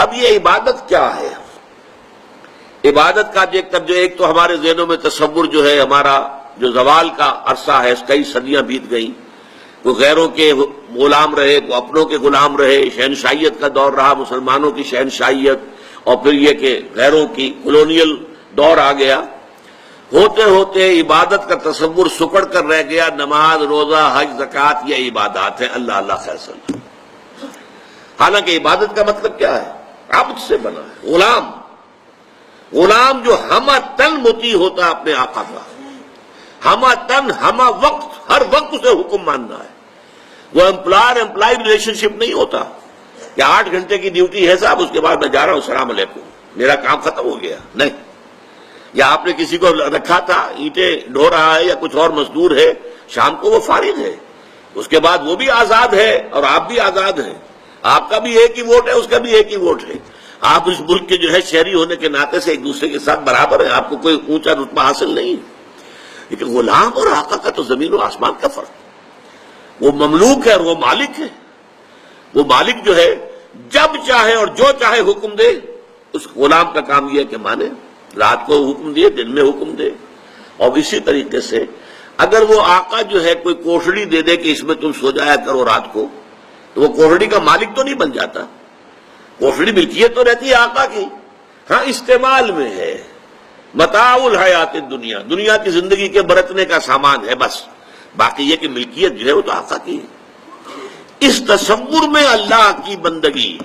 اب یہ عبادت کیا ہے؟ عبادت کا ایک تو ہمارے ذہنوں میں تصور جو ہے ہمارا جو زوال کا عرصہ ہے، کئی صدیاں بیت گئیں، وہ غیروں کے غلام رہے، وہ اپنوں کے غلام رہے، شہنشاہیت کا دور رہا، مسلمانوں کی شہنشاہیت، اور پھر یہ کہ غیروں کی کولونیل دور آ گیا۔ ہوتے ہوتے عبادت کا تصور سکڑ کر رہ گیا، نماز، روزہ، حج، زکوٰۃ یہ عبادات ہیں، اللہ اللہ خیر صلی۔ حالانکہ عبادت کا مطلب کیا ہے؟ عبد سے بنا ہے، غلام جو ہمہ تن مطیع ہوتا ہے اپنے آقا کا، ہمہ تن ہمہ وقت، ہر وقت اسے حکم ماننا ہے۔ وہ امپلائی ریلیشن شپ نہیں ہوتا کہ 8 گھنٹے کی ڈیوٹی ہے صاحب، اس کے بعد میں جا رہا ہوں، السلام علیکم، میرا کام ختم ہو گیا، نہیں۔ یا آپ نے کسی کو رکھا تھا، اینٹیں ڈھو رہا ہے یا کچھ اور مزدور ہے، شام کو وہ فارغ ہے، اس کے بعد وہ بھی آزاد ہے اور آپ بھی آزاد ہیں، آپ کا بھی ایک ہی ووٹ ہے، اس کا بھی ایک ہی ووٹ ہے، آپ اس ملک کے جو ہے شہری ہونے کے ناطے سے ایک دوسرے کے ساتھ برابر ہیں، آپ کو کوئی اونچا رتبہ حاصل نہیں۔ لیکن غلام اور آقا کا تو زمین و آسمان کا فرق، وہ مملوک ہے اور وہ مالک ہے۔ وہ مالک جو ہے جب چاہے اور جو چاہے حکم دے، اس غلام کا کام یہ ہے کہ مانے، رات کو حکم دیے، دن میں حکم دے۔ اور اسی طریقے سے اگر وہ آقا جو ہے کوئی کوٹڑی دے دے کہ اس میں تم سو جایا کرو رات کو، تو وہ کوٹڑی کا مالک تو نہیں بن جاتا، کوٹڑی ملکیت تو رہتی ہے آقا کی، ہاں استعمال میں ہے، متاع الحیات الدنیا، دنیا کی زندگی کے برتنے کا سامان ہے بس، باقی یہ کہ ملکیت جو ہے وہ تو آقا کی ہے۔ اس تصور میں اللہ کی بندگی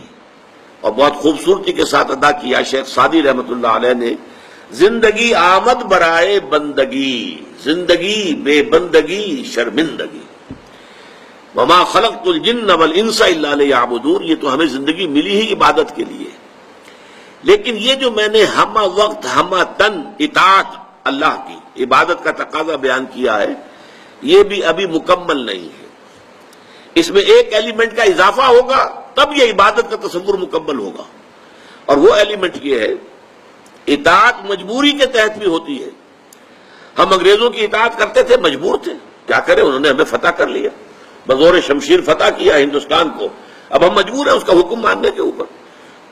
اور بہت خوبصورتی کے ساتھ ادا کیا شیخ سعدی رحمۃ اللہ علیہ نے، زندگی آمد برائے بندگی، زندگی بے بندگی شرمندگی، وما خلقت الجن والانس الا لیعبدون، یہ تو ہمیں زندگی ملی ہی عبادت کے لیے، لیکن یہ جو میں نے ہمہ وقت ہمہ تن اطاعت اللہ کی عبادت کا تقاضا بیان کیا ہے، یہ بھی ابھی مکمل نہیں ہے، اس میں ایک ایلیمنٹ کا اضافہ ہوگا تب یہ عبادت کا تصور مکمل ہوگا، اور وہ ایلیمنٹ یہ ہے اطاعت مجبوری کے تحت بھی ہوتی ہے۔ ہم انگریزوں کی اطاعت کرتے تھے، مجبور تھے، کیا کریں، انہوں نے ہمیں فتح کر لیا، بزور شمشیر فتح کیا ہندوستان کو، اب ہم مجبور ہیں اس کا حکم ماننے کے اوپر،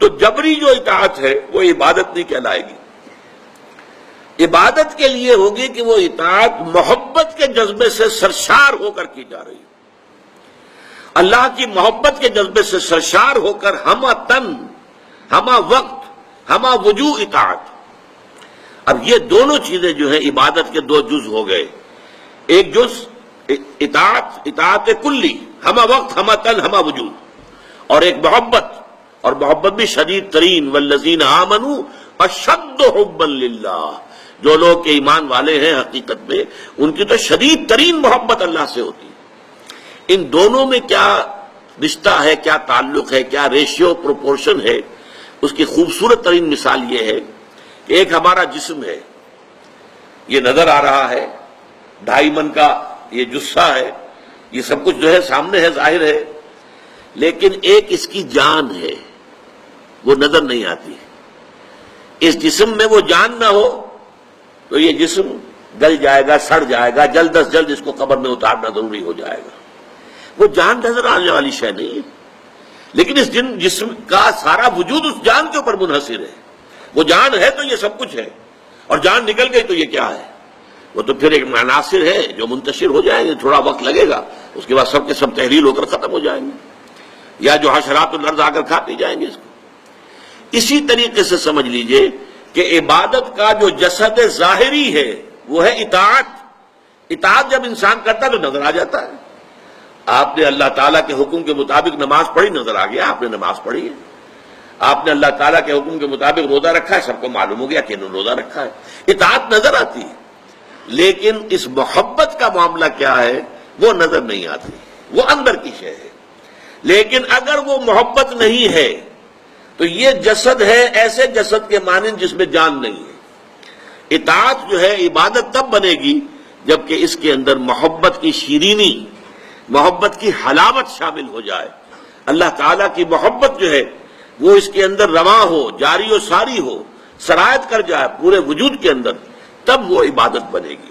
تو جبری جو اطاعت ہے وہ عبادت نہیں کہلائے گی۔ عبادت کے لیے ہوگی کہ وہ اطاعت محبت کے جذبے سے سرشار ہو کر کی جا رہی ہے، اللہ کی محبت کے جذبے سے سرشار ہو کر ہمہ تن ہمہ وقت ہمہ وجوہ اطاعت۔ اب یہ دونوں چیزیں جو ہیں عبادت کے دو جز ہو گئے، ایک جز اطاعت کلی، ہمہ وقت ہمہ تن ہمہ وجوہ، اور ایک محبت، اور محبت بھی شدید ترین، والذین آمنوا اشد حبا للہ، جو لوگ کے ایمان والے ہیں حقیقت میں ان کی تو شدید ترین محبت اللہ سے ہوتی ہے۔ ان دونوں میں کیا رشتہ ہے، کیا تعلق ہے، کیا ریشیو پروپورشن ہے، اس کی خوبصورت ترین مثال یہ ہے کہ ایک ہمارا جسم ہے، یہ نظر آ رہا ہے، 2.5 من کا یہ جثہ ہے، یہ سب کچھ جو ہے سامنے ہے، ظاہر ہے، لیکن ایک اس کی جان ہے، وہ نظر نہیں آتی۔ اس جسم میں وہ جان نہ ہو تو یہ جسم گل جائے گا، سڑ جائے گا، جلد از جلد اس کو قبر میں اتارنا ضروری ہو جائے گا۔ وہ جان نظر آنے والی شے نہیں ہے، لیکن اس جسم کا سارا وجود اس جان کے اوپر منحصر ہے۔ وہ جان ہے تو یہ سب کچھ ہے، اور جان نکل گئی تو یہ کیا ہے؟ وہ تو پھر ایک عناصر ہے جو منتشر ہو جائیں گے، تھوڑا وقت لگے گا، اس کے بعد سب کے سب تحلیل ہو کر ختم ہو جائیں گے، یا جو حشرات الارض آ کر کھاتے جائیں گے اس کو۔ اسی طریقے سے سمجھ لیجئے کہ عبادت کا جو جسد ظاہری ہے وہ ہے اطاعت۔ اطاعت جب انسان کرتا ہے تو نظر آ جاتا ہے۔ آپ نے اللہ تعالیٰ کے حکم کے مطابق نماز پڑھی، نظر آ گیا آپ نے نماز پڑھی ہے۔ آپ نے اللہ تعالیٰ کے حکم کے مطابق روزہ رکھا ہے، سب کو معلوم ہو گیا کہ انہوں نے روزہ رکھا ہے۔ اطاعت نظر آتی ہے، لیکن اس محبت کا معاملہ کیا ہے وہ نظر نہیں آتی، وہ اندر کی شے ہے۔ لیکن اگر وہ محبت نہیں ہے تو یہ جسد ہے ایسے جسد کے مانند جس میں جان نہیں ہے۔ اطاعت جو ہے عبادت تب بنے گی جبکہ اس کے اندر محبت کی شیرینی، محبت کی حلاوت شامل ہو جائے، اللہ تعالیٰ کی محبت جو ہے وہ اس کے اندر رواں ہو، جاری و ساری ہو، سرایت کر جائے پورے وجود کے اندر، تب وہ عبادت بنے گی۔